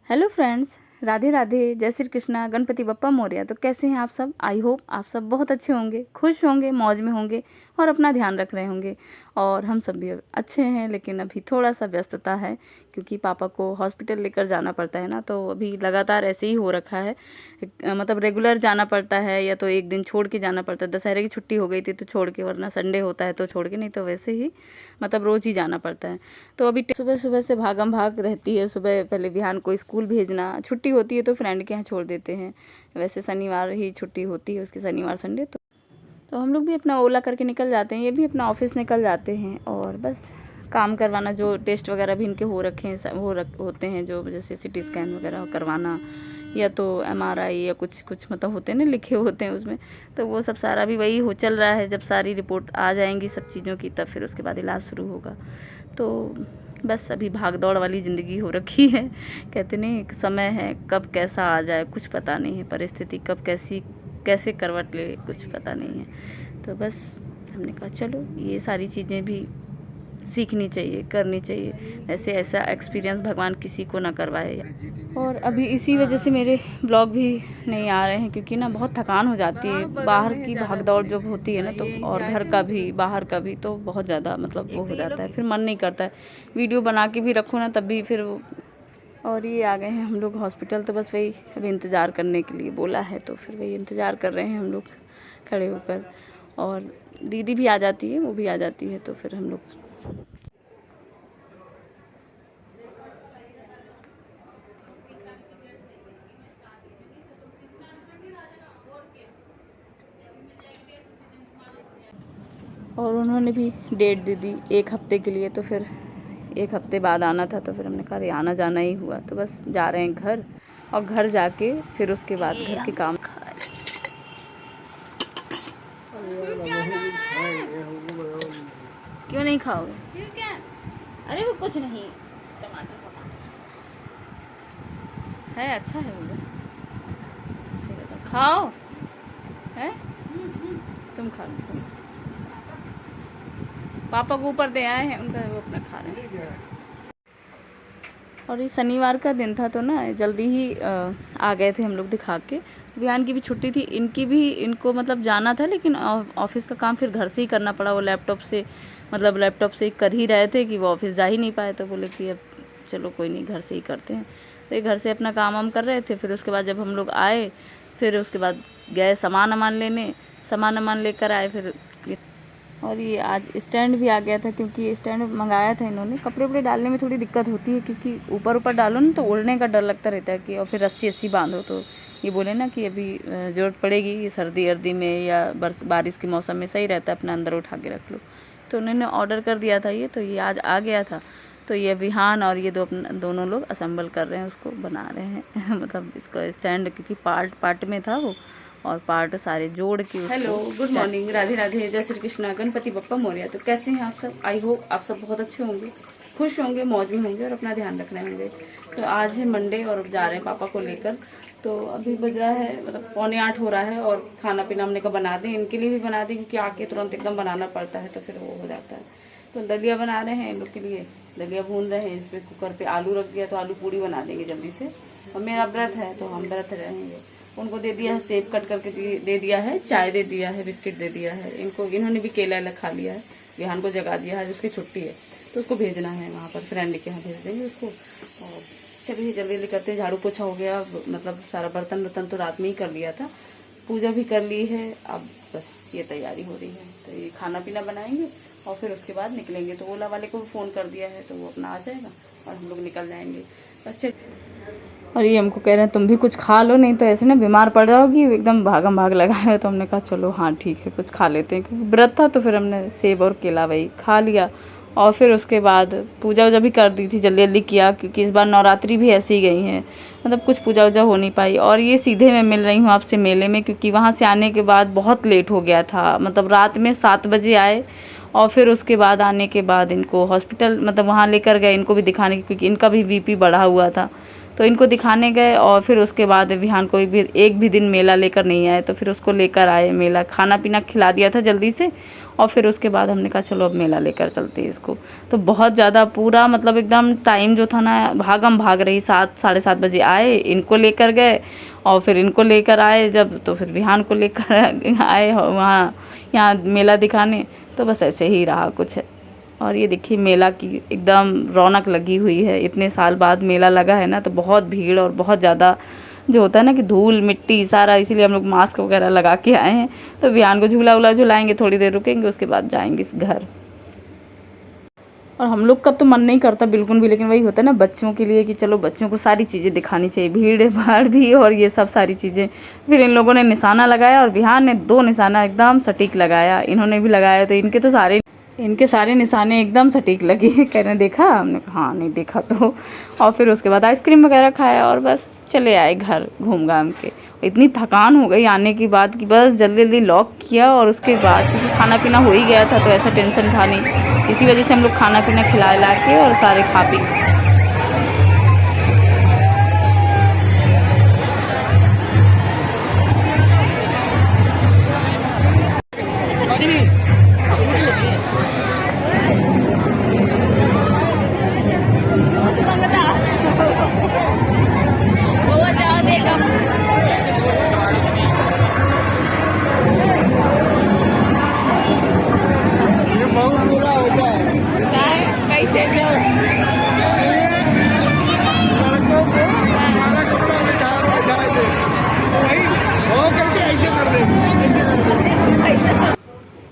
Hello friends, Radhe Radhe, जय श्री कृष्णा, गणपति बप्पा मोरया। तो कैसे हैं आप सब? आई होप आप सब बहुत अच्छे होंगे, खुश होंगे, मौज में होंगे और अपना ध्यान रख रहे होंगे। और हम सब भी अच्छे हैं, लेकिन अभी थोड़ा सा व्यस्तता है क्योंकि पापा को हॉस्पिटल लेकर जाना पड़ता है ना। तो अभी लगातार ऐसे ही हो रखा है, मतलब रेगुलर जाना पड़ता है या तो एक दिन छोड़ के जाना पड़ता है। दशहरे की छुट्टी हो गई थी तो छोड़ के, वरना संडे होता है तो छोड़ के, नहीं तो वैसे ही मतलब रोज़ ही जाना पड़ता है। तो अभी सुबह सुबह से भागम भाग रहती है। सुबह पहले विहान को स्कूल भेजना, छुट्टी होती है तो फ्रेंड के यहाँ छोड़ देते हैं। वैसे शनिवार ही छुट्टी होती है उसकी, शनिवार संडे। तो हम लोग भी अपना ओला करके निकल जाते हैं, ये भी अपना ऑफिस निकल जाते हैं। और बस काम करवाना, जो टेस्ट वगैरह भी इनके हो रखे हैं होते हैं, जो जैसे सिटी स्कैन वगैरह करवाना या तो MRI या कुछ कुछ मतलब होते हैं ना, लिखे होते हैं उसमें। तो वो सब सारा भी वही हो चल रहा है। जब सारी रिपोर्ट आ जाएंगी सब चीज़ों की, तब फिर उसके बाद इलाज शुरू होगा। तो बस अभी भाग दौड़ वाली ज़िंदगी हो रखी है। कहते नहीं, एक समय है कब कैसा आ जाए कुछ पता नहीं है, परिस्थिति कब कैसे करवट ले कुछ पता नहीं है। तो बस हमने कहा चलो ये सारी चीज़ें भी सीखनी चाहिए, करनी चाहिए। ऐसे ऐसा एक्सपीरियंस भगवान किसी को ना करवाए। और अभी इसी वजह से मेरे ब्लॉग भी नहीं आ रहे हैं क्योंकि ना बहुत थकान हो जाती है। बाहर की भागदौड़ जब होती है ना, तो और घर का भी बाहर का भी, तो बहुत ज़्यादा मतलब वो हो जाता है, फिर मन नहीं करता है वीडियो बना के भी रखो ना, तब भी फिर वो। और ये आ गए हैं हम लोग हॉस्पिटल, तो बस वही अभी इंतज़ार करने के लिए बोला है, तो फिर वही इंतज़ार कर रहे हैं हम लोग खड़े होकर। और दीदी भी आ जाती है, वो भी आ जाती है, तो फिर हम लोग। और उन्होंने भी डेट दे दी 1 हफ्ते के लिए, तो फिर 1 हफ्ते बाद आना था। तो फिर हमने कहा आना जाना ही हुआ, तो बस जा रहे हैं घर। और घर जाके फिर उसके बाद घर के काम। क्यों नहीं खाओगे? अरे वो कुछ नहीं, टमाटर है, अच्छा है वो, सही बताओ। खाओ है, तुम खा लो, तुम। पापा को ऊपर दे आए हैं उनका, वो अपना खा रहे हैं। और ये शनिवार का दिन था तो ना जल्दी ही आ गए थे हम लोग दिखा के। विहान की भी छुट्टी थी, इनको मतलब जाना था, लेकिन ऑफिस का काम फिर घर से ही करना पड़ा। वो लैपटॉप से कर ही रहे थे कि वो ऑफिस जा ही नहीं पाए, तो बोले कि अब चलो कोई नहीं, घर से ही करते हैं। तो ये घर से अपना काम वाम कर रहे थे। फिर उसके बाद जब हम लोग आए, फिर उसके बाद गए सामान वामान लेकर आए फिर। और ये आज स्टैंड भी आ गया था, क्योंकि स्टैंड मंगाया था इन्होंने। कपड़े वपड़े डालने में थोड़ी दिक्कत होती है, क्योंकि ऊपर ऊपर डालो ना तो उड़ने का डर लगता रहता है कि, और फिर रस्सी बांधो। तो ये बोले ना कि अभी ज़रूरत पड़ेगी सर्दी अर्दी में या बारिश के मौसम में, सही रहता है अपना अंदर उठा के रख लो। तो उन्होंने ऑर्डर कर दिया था ये, तो ये आज आ गया था। तो ये विहान और ये दोनों लोग असेंबल कर रहे हैं, उसको बना रहे हैं मतलब इसका स्टैंड, क्योंकि पार्ट में था वो, और पार्ट सारे जोड़ के। Hello, good morning, Radhe Radhe, जय श्री कृष्णा, गणपति बप्पा मोरया। तो कैसे हैं आप सब? आई होप आप सब बहुत अच्छे होंगे, खुश होंगे, मौज में होंगे और अपना ध्यान रख रहे होंगे। तो आज है मंडे और जा रहे हैं पापा को लेकर। तो अभी बज रहा है मतलब 7:45 हो रहा है, और खाना पीना हमने कहा बना दें, इनके लिए भी बना दें, क्योंकि आके तुरंत एकदम बनाना पड़ता है तो फिर वो हो जाता है। तो दलिया बना रहे हैं इन लोग के लिए, दलिया भून रहे हैं। इस पर कुकर पे आलू रख दिया, तो आलू पूड़ी बना देंगे जल्दी से। और मेरा व्रत है तो हम व्रत रहेंगे। उनको दे दिया है सेब कट करके दे दिया है, चाय दे दिया है, बिस्किट दे दिया है इन्होंने भी केला खा लिया है। विहान को जगा दिया है, उसकी छुट्टी है, तो उसको भेजना है वहाँ पर, फ्रेंड के यहाँ भेज देंगे उसको। और चलिए जल्दी जल्दी करते हैं। झाड़ू पोछा हो गया, मतलब सारा बर्तन तो रात में ही कर लिया था, पूजा भी कर ली है। अब बस ये तैयारी हो रही है, तो ये खाना पीना बनाएंगे और फिर उसके बाद निकलेंगे। तो ओला वाले को भी फ़ोन कर दिया है, तो वो अपना आ जाएगा और हम लोग निकल जाएंगे। अच्छा, और ये हमको कह रहे हैं तुम भी कुछ खा लो, नहीं तो ऐसे ना बीमार पड़ जाओगी, एकदम भागम भाग लगा है। तो हमने कहा चलो हाँ ठीक है, कुछ खा लेते हैं, क्योंकि व्रत था। तो फिर हमने सेब और केला वही खा लिया। और फिर उसके बाद पूजा वूजा भी कर दी थी, जल्दी जल्दी किया, क्योंकि इस बार नवरात्रि भी ऐसे ही गई हैं, मतलब कुछ पूजा वूजा हो नहीं पाई। और ये सीधे मैं मिल रही हूँ आपसे मेले में, क्योंकि वहाँ से आने के बाद बहुत लेट हो गया था, मतलब रात में 7 बजे आए। और फिर उसके बाद आने के बाद इनको हॉस्पिटल मतलब वहाँ लेकर गए, इनको भी दिखाने की, क्योंकि इनका भी BP बढ़ा हुआ था। तो इनको दिखाने गए और फिर उसके बाद विहान को एक भी दिन मेला लेकर नहीं आए, तो फिर उसको लेकर आए मेला, खाना पीना खिला दिया था जल्दी से, और फिर उसके बाद हमने कहा चलो अब मेला लेकर चलते हैं इसको। तो बहुत ज़्यादा पूरा मतलब एकदम टाइम जो था ना भागम भाग रही, 7 साढ़े 7 बजे आए, इनको लेकर गए और फिर इनको लेकर आए जब, तो फिर विहान को लेकर आए वहाँ यहाँ मेला दिखाने। तो बस ऐसे ही रहा कुछ है। और ये देखिए मेला की एकदम रौनक लगी हुई है, इतने साल बाद मेला लगा है ना, तो बहुत भीड़ और बहुत ज़्यादा जो होता है ना कि धूल मिट्टी सारा, इसीलिए हम लोग मास्क वगैरह लगा के आए हैं। तो विहान को झूला वूला झुलाएंगे, थोड़ी देर रुकेंगे, उसके बाद जाएंगे इस घर। और हम लोग का तो मन नहीं करता बिल्कुल भी, लेकिन वही होता है ना बच्चों के लिए कि चलो बच्चों को सारी चीज़ें दिखानी चाहिए, भीड़ भाड़ भी और ये सब सारी चीज़ें। फिर इन लोगों ने निशाना लगाया और विहान ने 2 निशाना एकदम सटीक लगाया, इन्होंने भी लगाया, तो इनके सारे निशाने एकदम सटीक लगे। कह रहे देखा, हमने कहा हाँ नहीं देखा तो। और फिर उसके बाद आइसक्रीम वगैरह खाया और बस चले आए घर घूम घाम के। इतनी थकान हो गई आने की बाद कि बस जल्दी जल्दी लॉक किया, और उसके बाद क्योंकि खाना पीना हो ही गया था तो ऐसा टेंशन था नहीं, इसी वजह से हम लोग खाना पीना खिला के और सारे खा पी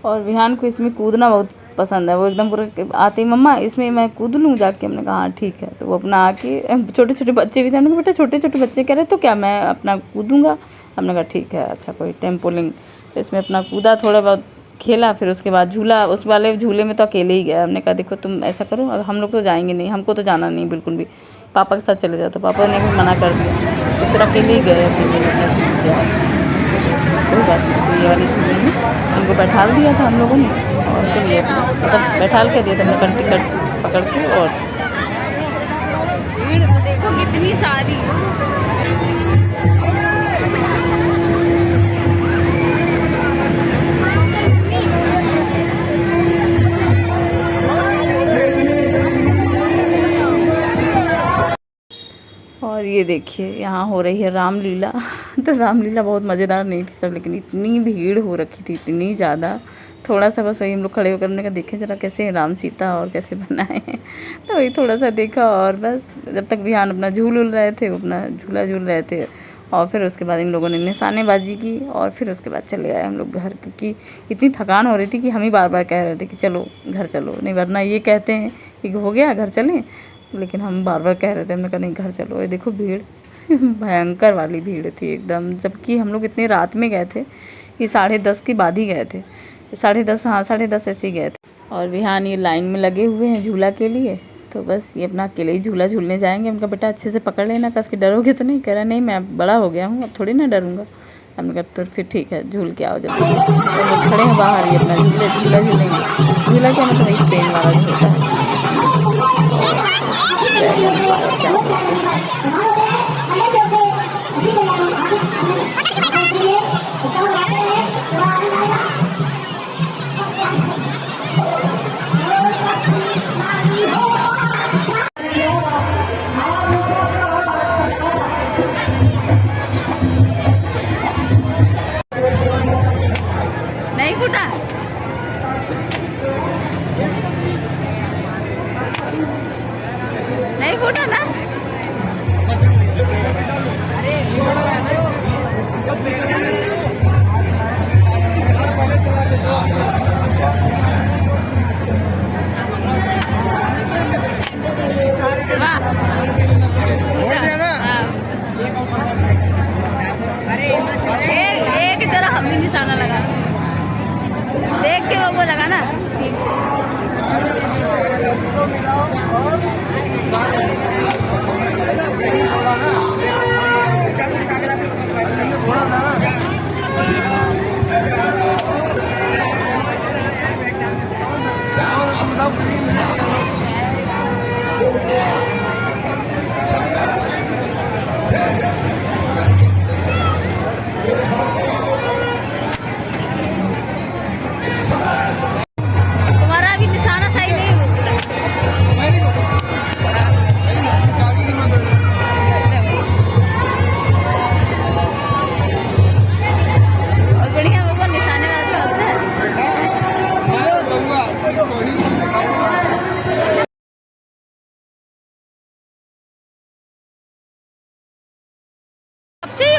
और विहान को इसमें कूदना बहुत पसंद है। वो एकदम पूरा आते ही मम्मा इसमें मैं कूद लूँ जाके, हमने कहा हाँ ठीक है। तो वो अपना आके, छोटे छोटे बच्चे भी थे, हमने कहा बेटा छोटे छोटे बच्चे कह रहे तो क्या मैं अपना कूदूँगा, हमने कहा ठीक है अच्छा कोई टेम्पोलिंग। इसमें अपना कूदा, थोड़ा बहुत खेला, फिर उसके बाद झूला, उस वाले झूले में तो अकेले ही गया। हमने कहा देखो तुम ऐसा करो, अब हम लोग तो जाएंगे नहीं, हमको तो जाना नहीं बिल्कुल भी, पापा के साथ चले जाओ। तो पापा ने भी मना कर दिया, तो फिर अकेले ही गए कोई बात नहीं। ये वाली झूले में इनको बैठा दिया था हम लोगों ने, और फिर ये मतलब बैठा के दिया था हमने टिकट पकड़ के। और भीड़ तो देखो कितनी सारी। और ये देखिए यहाँ हो रही है रामलीला। तो रामलीला बहुत मज़ेदार नहीं थी सब, लेकिन इतनी भीड़ हो रखी थी, इतनी ज़्यादा, थोड़ा सा बस वही हम लोग खड़े होकर हमने कहा देखें ज़रा कैसे राम सीता और कैसे बनाए हैं। तो वही थोड़ा सा देखा, और बस जब तक विहान अपना झूल रहे थे, अपना झूला झूल रहे थे, और फिर उसके बाद इन लोगों ने निशानेबाजी की, और फिर उसके बाद चले आए हम लोग घर, क्योंकि इतनी थकान हो रही थी कि हम ही बार बार कह रहे थे कि चलो घर चलो, नहीं वरना ये कहते हैं कि हो गया घर चलें, लेकिन हम बार बार कह रहे थे, हमने कहा नहीं घर चलो। ये देखो भीड़ भयंकर वाली भीड़ थी एकदम, जबकि हम लोग इतने रात में गए थे कि 10:30 के बाद ही गए थे, 10:30 हाँ 10:30 ऐसे ही गए थे। और विहान ये लाइन में लगे हुए हैं झूला के लिए, तो बस ये अपना अकेले ही झूला झूलने जाएंगे। उनका बेटा अच्छे से पकड़ लेना, कस के डरोगे तो नहीं, कह रहा नहीं मैं बड़ा हो गया हूँ अब थोड़ी ना डरूंगा। हमने कहा तो फिर ठीक है झूल के आओ जल्दी। तो लोग खड़े हैं बाहर, ये अपना झूला झूलेंगे। झूला क्या मतलब एक ट्रेन वाला जो होता है। नहीं फूटा, नहीं फूटा ना।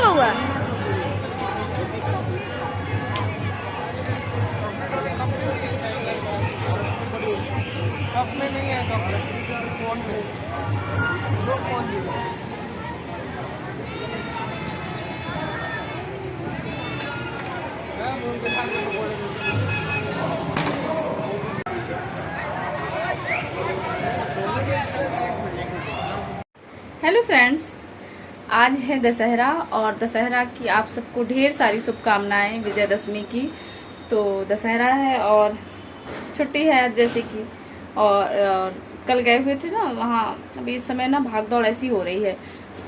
बउआ? हेलो फ्रेंड्स, आज है दशहरा और दशहरा की आप सबको ढेर सारी शुभकामनाएं विजयदशमी की। तो दशहरा है और छुट्टी है जैसे कि और कल गए हुए थे ना वहाँ। अभी इस समय ना भाग दौड़ ऐसी हो रही है,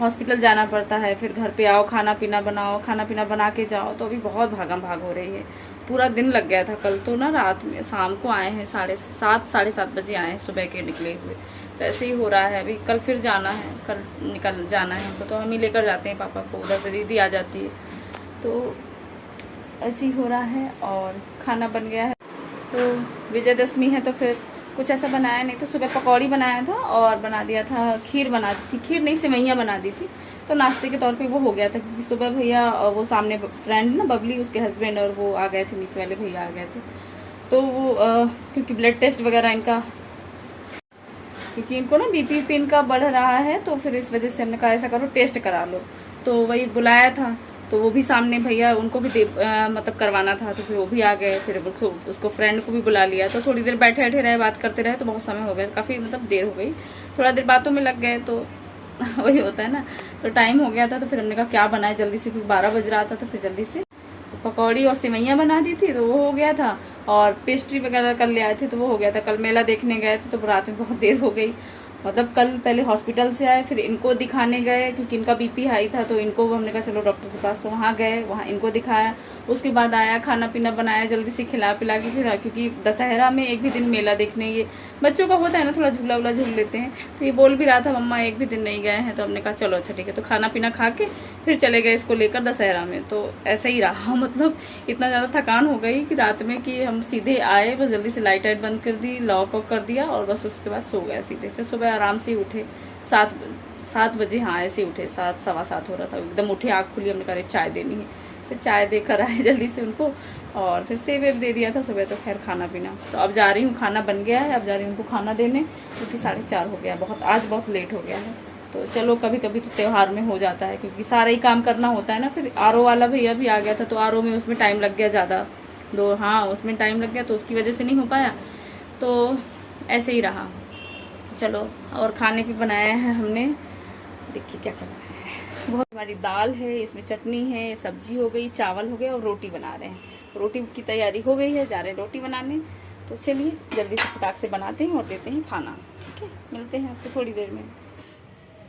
हॉस्पिटल जाना पड़ता है, फिर घर पे आओ, खाना पीना बनाओ, खाना पीना बना के जाओ। तो अभी बहुत भागम भाग हो रही है, पूरा दिन लग गया था। कल तो ना रात में शाम को आए हैं, 7:30 साढ़े 7 बजे आए हैं, सुबह के निकले हुए। तो ऐसे ही हो रहा है। अभी कल फिर जाना है, कल निकल जाना है हमको, तो हम ही लेकर जाते हैं पापा को, उधर से दीदी आ जाती है। तो ऐसे ही हो रहा है और खाना बन गया है। तो विजयदशमी है तो फिर कुछ ऐसा बनाया नहीं। तो सुबह पकौड़ी बनाया था और बना दिया था, खीर बना दी थी, खीर नहीं सेवैयाँ बना दी थी। तो नाश्ते के तौर पे वो हो गया था, क्योंकि सुबह भैया वो सामने फ्रेंड ना बबली, उसके हस्बैंड और वो आ गए थे, नीचे वाले भैया आ गए थे। तो वो क्योंकि ब्लड टेस्ट वगैरह इनका, क्योंकि इनको ना बीपी इनका बढ़ रहा है, तो फिर इस वजह से हमने कहा ऐसा करो टेस्ट करा लो। तो वही बुलाया था, तो वो भी सामने भैया, उनको भी मतलब करवाना था, तो फिर वो भी आ गए। फिर उसको फ्रेंड को भी बुला लिया। तो थोड़ी देर बैठे बैठे रहे, बात करते रहे, तो बहुत समय हो गया, काफ़ी मतलब देर हो गई। थोड़ा देर बातों में लग गए, तो वही होता है ना। तो टाइम हो गया था, तो फिर हमने कहा क्या बनाए जल्दी से, क्योंकि 12 बज रहा था। तो फिर जल्दी से पकौड़ी और सेवैयाँ बना दी थी, तो वो हो गया था। और पेस्ट्री वगैरह कल ले आए थे, तो वो हो गया था। कल मेला देखने गए थे, तो रात में बहुत देर हो गई। मतलब कल पहले हॉस्पिटल से आए, फिर इनको दिखाने गए, क्योंकि इनका बीपी हाई था। तो इनको हमने कहा चलो डॉक्टर के पास, तो वहाँ गए, वहाँ इनको दिखाया। उसके बाद आया, खाना पीना बनाया, जल्दी से खिला पिला के फिर, क्योंकि दशहरा में एक भी दिन मेला देखने, ये बच्चों का होता है ना, थोड़ा झूला वूला झूल लेते हैं। तो ये बोल भी रहा था मम्मा एक भी दिन नहीं गए हैं। तो हमने कहा चलो अच्छा ठीक है। तो खाना पीना खा के फिर चले गए इसको लेकर दशहरा में। तो ऐसे ही रहा, मतलब इतना ज़्यादा थकान हो गई कि रात में कि हम सीधे आए, बस जल्दी से लाइट बंद कर दी, लॉक ऑफ कर दिया और बस उसके बाद सो गया सीधे। फिर सुबह आराम से उठे 7 बजे, हाँ ऐसे उठे, 7 सवा 7 हो रहा था, एकदम उठे, आँख खुली, हमने कहा चाय देनी है। फिर चाय देकर आए जल्दी से उनको, और फिर सेब वेब दे दिया था सुबह। तो खैर खाना पीना, तो अब जा रही हूँ, खाना बन गया है, अब जा रही हूँ उनको खाना देने, क्योंकि 4:30 हो गया, आज बहुत लेट हो गया है। तो चलो कभी कभी तो त्यौहार में हो जाता है, क्योंकि सारा ही काम करना होता है ना। फिर आरओ वाला भैया भी आ गया था, तो आरओ में उसमें टाइम लग गया ज़्यादा, उसमें टाइम लग गया, तो उसकी वजह से नहीं हो पाया। तो ऐसे ही रहा। चलो, और खाने भी बनाया है हमने, देखिए क्या करना है। बहुत हमारी दाल है, इसमें चटनी है, सब्जी हो गई, चावल हो गए और रोटी बना रहे हैं। रोटी की तैयारी हो गई है, जा रहे हैं रोटी बनाने। तो चलिए जल्दी से फटाक से बनाते हैं और देते हैं खाना। ठीक है, मिलते हैं आपसे थोड़ी देर में।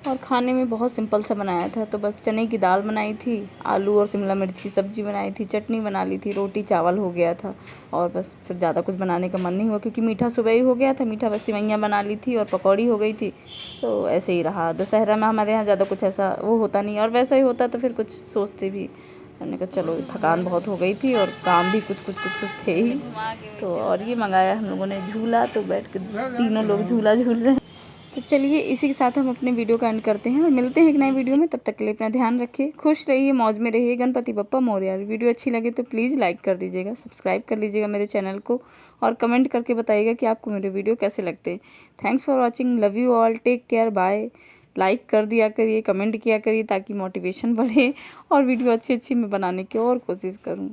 और खाने में बहुत सिंपल सा बनाया था, तो बस चने की दाल बनाई थी, आलू और शिमला मिर्च की सब्ज़ी बनाई थी, चटनी बना ली थी, रोटी चावल हो गया था। और बस फिर ज़्यादा कुछ बनाने का मन नहीं हुआ, क्योंकि मीठा सुबह ही हो गया था, मीठा बस सेवैयाँ बना ली थी और पकौड़ी हो गई थी। तो ऐसे ही रहा। दशहरा में हमारे यहाँ ज़्यादा कुछ ऐसा वो होता नहीं, और वैसा ही होता तो फिर कुछ सोचते भी। हमने कहा चलो, थकान बहुत हो गई थी और काम भी कुछ थे ही। तो और ये मंगाया हम लोगों ने झूला, तो बैठ के तीनों लोग झूला झूल रहे हैं। तो चलिए इसी के साथ हम अपने वीडियो का एंड करते हैं और मिलते हैं एक नए वीडियो में। तब तक के लिए अपना ध्यान रखिए, खुश रहिए, मौज में रहिए। गणपति बप्पा मोरया। वीडियो अच्छी लगे तो प्लीज़ लाइक कर दीजिएगा, सब्सक्राइब कर लीजिएगा मेरे चैनल को, और कमेंट करके बताइएगा कि आपको मेरे वीडियो कैसे लगते हैं। Thanks for watching, love you all, take care, bye. Like कर दिया करिए, कमेंट किया करिए, ताकि मोटिवेशन बढ़े और वीडियो अच्छी मैं बनाने की और कोशिश करूँ।